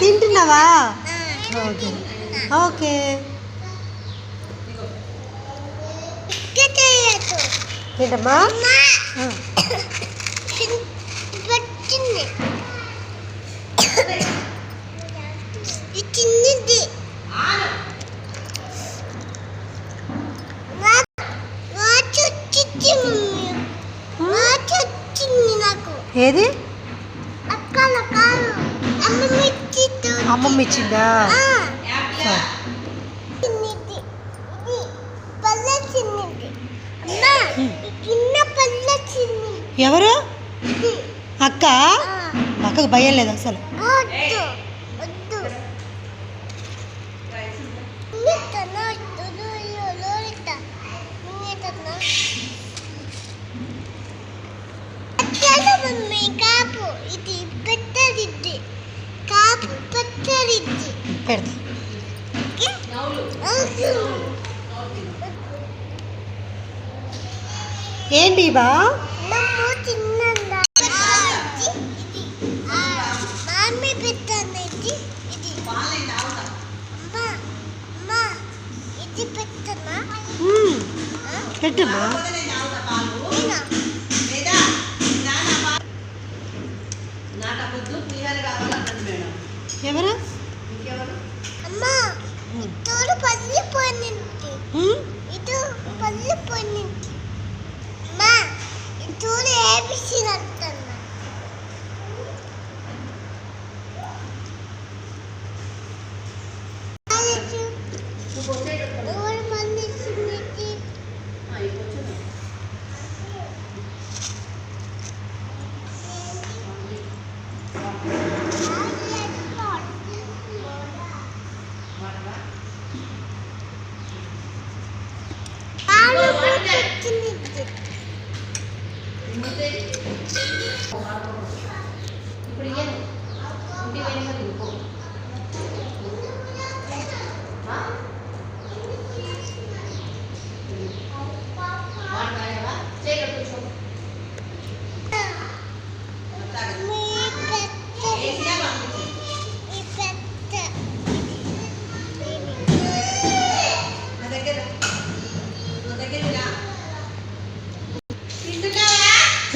తింటున్నావా? Okay okay. ఏంటమ్మా? ఏది? అమ్మమ్మ ఇచ్చిందా? ఎవరు? అక్క? అక్కకు భయం లేదు అసలు. పెడతా. ఏంటి బా? పెట్టమ్మా. ఎవరు? అమ్మా ఇతడు పల్లి పోయినంటి. ఇటు పల్లి పోయినంటి. అమ్మా ఇతడు ఏబిసి అంటన్నా.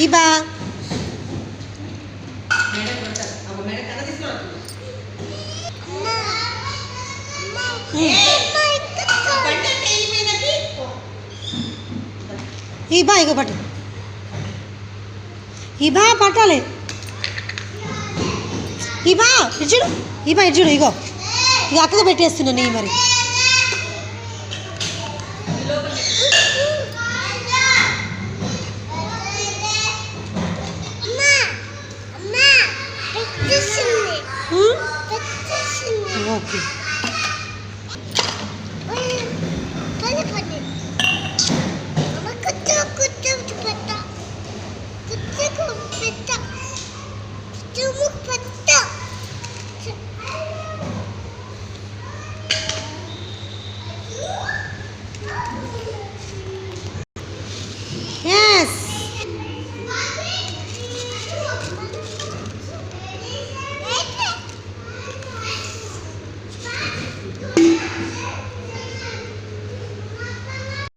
ఇబా ఇబా ఇగో పట్టు. ఇబా పట్టాలి. ఇబా ఇచ్చుడు. ఇబా ఇచ్చుడు. ఇగో ఇక అక్కగా పెట్టేస్తున్నా నీ మరి.